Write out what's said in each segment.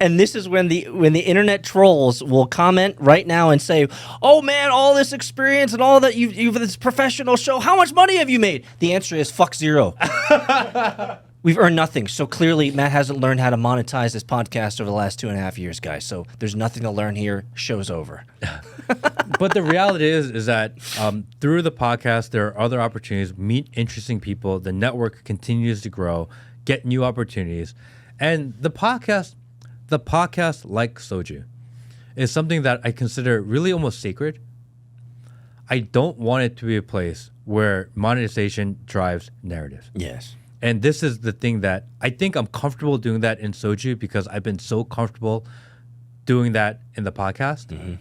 And this is when the internet trolls will comment right now and say, "Oh man, all this experience and all that you've this professional show. How much money have you made?" The answer is fuck zero. We've earned nothing. So clearly, Matt hasn't learned how to monetize this podcast over the last 2.5 years, guys. So there's nothing to learn here. Show's over. But the reality is that through the podcast, there are other opportunities, meet interesting people. The network continues to grow, get new opportunities. And the podcast, like soju, is something that I consider really almost sacred. I don't want it to be a place where monetization drives narrative. Yes. And this is the thing that I think I'm comfortable doing that in soju because I've been so comfortable doing that in the podcast. Mm-hmm.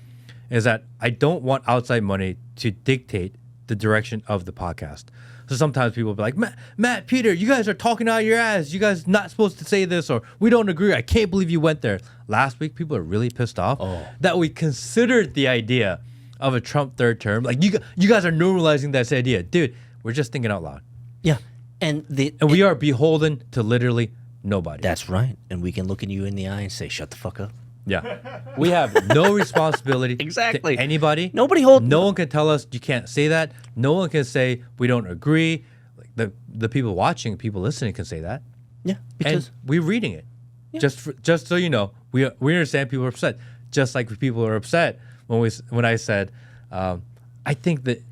Is that I don't want outside money to dictate the direction of the podcast. So sometimes people will be like, Matt, Peter, you guys are talking out of your ass. You guys not supposed to say this, or we don't agree. I can't believe you went there. Last week, people are really pissed off that we considered the idea of a Trump third term. Like, you guys are normalizing that idea. Dude, we're just thinking out loud. Yeah. And we are beholden to literally nobody. That's right. And we can look at you in the eye and say, shut the fuck up. Yeah. We have no responsibility exactly. to anybody. No one can tell us you can't say that. No one can say we don't agree. Like the people watching, people listening can say that. Yeah. Because we're reading it. Yeah. Just so you know, we understand people are upset. Just like people are upset when I said I think that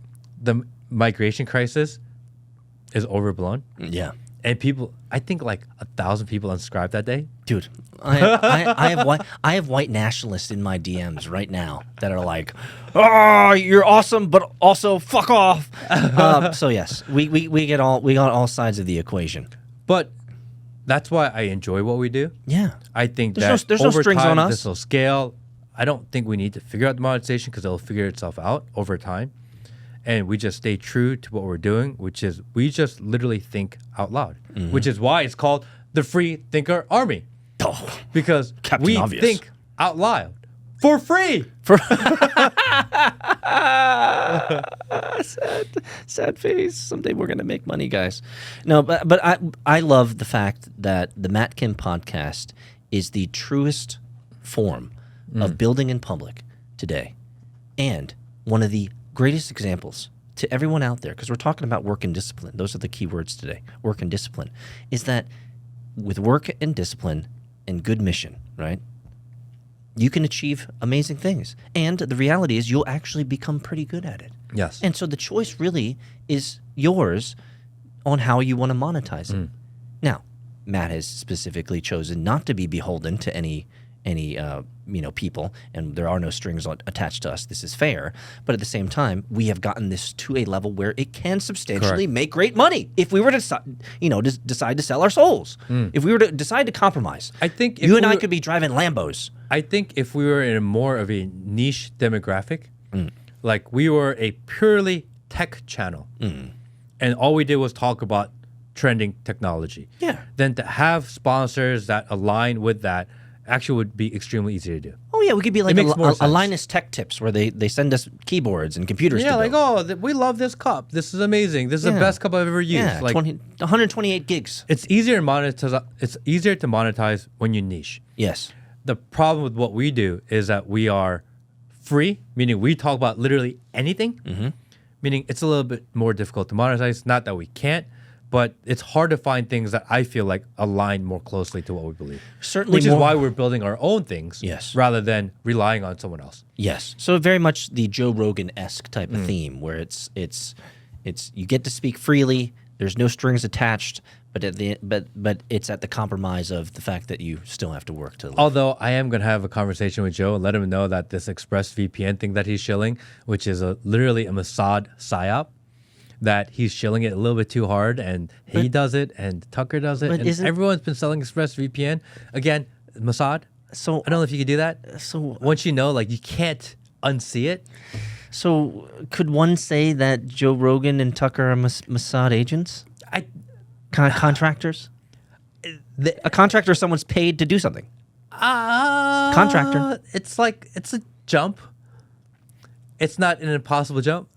the migration crisis is overblown. Yeah. And I think like 1,000 people unsubscribed that day. Dude, I have white nationalists in my DMs right now that are like, "Oh, you're awesome, but also fuck off." So yes, we got all sides of the equation. But that's why I enjoy what we do. Yeah, I think there's no strings on us. This will scale. I don't think we need to figure out the monetization because it'll figure itself out over time. And we just stay true to what we're doing, which is we just literally think out loud, which is why it's called the Free Thinker Army. Oh, because Captain we Obvious. think out loud for free. Sad face. Someday we're gonna make money, guys. No, but I love the fact that the Matt Kim podcast is the truest form of building in public today, and one of the greatest examples to everyone out there, because we're talking about work and discipline. Those are the key words today. Work and discipline. Is that with work and discipline and good mission, right? You can achieve amazing things. And the reality is you'll actually become pretty good at it. Yes. And so the choice really is yours on how you want to monetize it. Now, Matt has specifically chosen not to be beholden to any people, and there are no strings attached to us. This is fair, but at the same time, we have gotten this to a level where it can substantially make great money if we were to, decide to sell our souls. If we were to decide to compromise, I think you and I could be driving Lambos. I think if we were in more of a niche demographic, like we were a purely tech channel, and all we did was talk about trending technology, then to have sponsors that align with that actually would be extremely easy to do. Oh yeah, we could be like a Linus Tech Tips where they send us keyboards and computers. Yeah, to build. We love this cup. This is amazing. This is the best cup I've ever used. Yeah, 128 gigs. It's easier to monetize. It's easier to monetize when you niche. Yes. The problem with what we do is that we are free, meaning we talk about literally anything. Meaning it's a little bit more difficult to monetize. Not that we can't, but it's hard to find things that I feel like align more closely to what we believe. Certainly, which is why we're building our own things, rather than relying on someone else. Yes. So very much the Joe Rogan-esque type of theme, where it's you get to speak freely. There's no strings attached, but it's at the compromise of the fact that you still have to work to live. Although I am going to have a conversation with Joe and let him know that this ExpressVPN thing that he's shilling, which is literally a Mossad psyop, that he's shilling it a little bit too hard, and he does it, and Tucker does it, and everyone's been selling ExpressVPN. Again, Mossad. So I don't know if you could do that. So once you know, like, you can't unsee it. So could one say that Joe Rogan and Tucker are Mossad agents? Contractors? A contractor is someone's paid to do something. Contractor. It's a jump. it's not an impossible jump.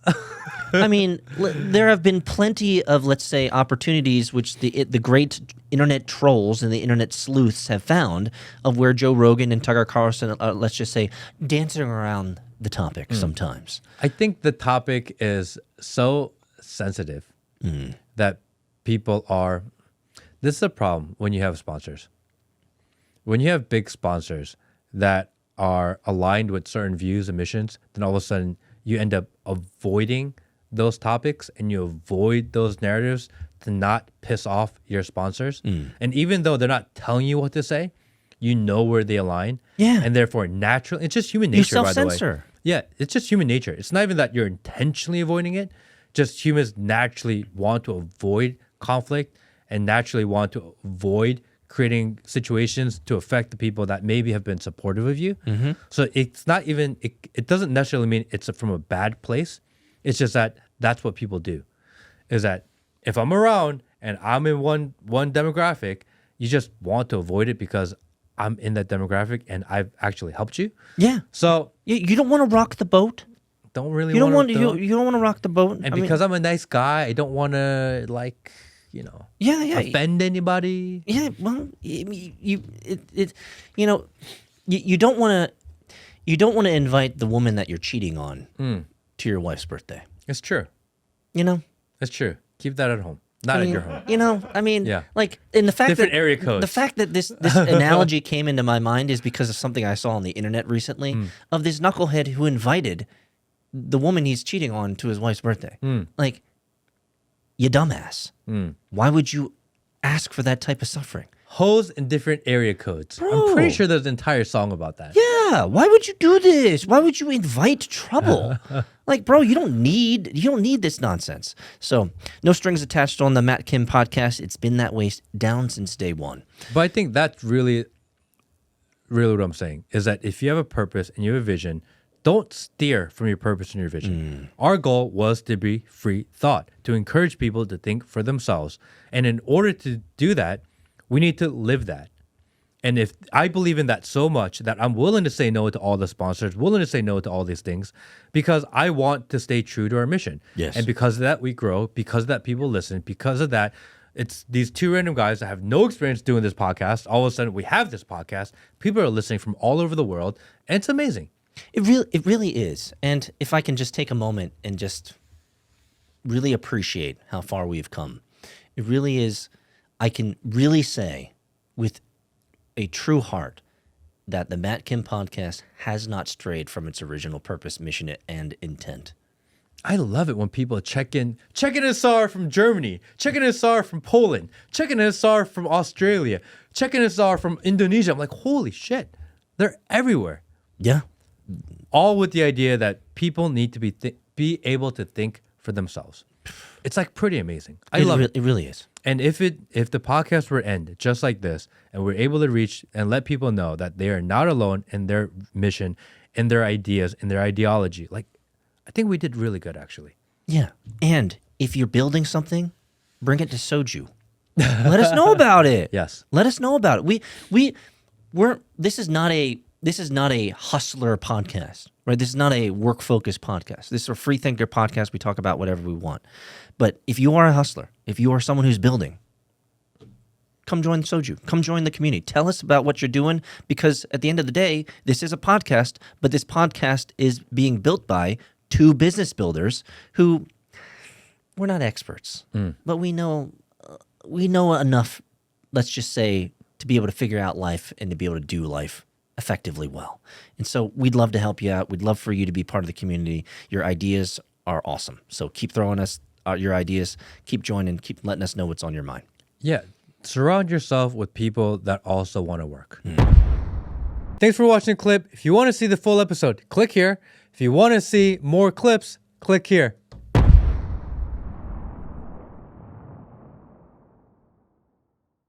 I mean, there have been plenty of, let's say, opportunities which the great internet trolls and the internet sleuths have found of where Joe Rogan and Tucker Carlson, let's just say, dancing around the topic sometimes. I think the topic is so sensitive that people are... This is a problem when you have sponsors. When you have big sponsors that are aligned with certain views and missions, then all of a sudden you end up avoiding those topics and you avoid those narratives to not piss off your sponsors. And even though they're not telling you what to say, you know where they align. Yeah. And therefore, naturally, it's just human nature, by the way. self-censor. Yeah, it's just human nature. It's not even that you're intentionally avoiding it. Just humans naturally want to avoid conflict and naturally want to avoid creating situations to affect the people that maybe have been supportive of you. So it's not even, it doesn't necessarily mean it's from a bad place. It's just that that's what people do. Is that if I'm around and I'm in one demographic, you just want to avoid it because I'm in that demographic and I've actually helped you. Yeah. So You don't want to rock the boat. don't really You don't want to... you don't want to rock the boat. And because I'm a nice guy, I don't want to yeah, offend anybody. Yeah, well, you don't want to invite the woman that you're cheating on to your wife's birthday. It's true. You know, It's true. Keep that at home, not at your home. You know, I mean, Yeah. like in the fact Different that area codes. the fact that this analogy came into my mind is because of something I saw on the internet recently of this knucklehead who invited the woman he's cheating on to his wife's birthday. Like, you dumbass. Why would you ask for that type of suffering? Hoes in different area codes. I'm pretty sure there's an entire song about that. Yeah, why would you do this? Why would you invite trouble? Like, bro, you don't need this nonsense. So, no strings attached on the Matt Kim podcast. It's been that way down since day one. But I think that's really what I'm saying is that if you have a purpose and you have a vision, don't steer from your purpose and your vision. Our goal was to be free thought, to encourage people to think for themselves. And in order to do that, we need to live that. And if I believe in that so much that I'm willing to say no to all the sponsors, willing to say no to all these things, because I want to stay true to our mission. Yes. And because of that, we grow. Because of that, people listen. Because of that, it's these two random guys that have no experience doing this podcast. All of a sudden, we have this podcast. People are listening from all over the world. And it's amazing. It really is. And if I can just take a moment and just really appreciate how far we've come, it really is. I can really say with a true heart that the Matt Kim podcast has not strayed from its original purpose, mission, and intent. I love it when people checking us out from Germany, checking us out from Poland, checking us out from Australia, checking us out from Indonesia. I'm like, holy shit, they're everywhere. Yeah. All with the idea that people need to be able to think for themselves. It's like pretty amazing. I love it. It really is. And if the podcast were to end just like this, and we're able to reach and let people know that they are not alone in their mission, in their ideas, in their ideology, like I think we did really good actually. Yeah. And if you're building something, bring it to Soju. Let us know about it. Yes. Let us know about it. We're this is not a hustler podcast, right? This is not a work-focused podcast. This is a free thinker podcast. We talk about whatever we want. But if you are a hustler, if you are someone who's building, come join Soju. Come join the community. Tell us about what you're doing, because at the end of the day, this is a podcast, but this podcast is being built by two business builders who, we're not experts, but we know enough, let's just say, to be able to figure out life and to be able to do life effectively well. And so we'd love to help you out. We'd love for you to be part of the community. Your ideas are awesome. So keep throwing us your ideas. Keep joining. Keep letting us know what's on your mind. Yeah. Surround yourself with people that also want to work. Thanks for watching the clip. If you want to see the full episode, click here. If you want to see more clips, click here.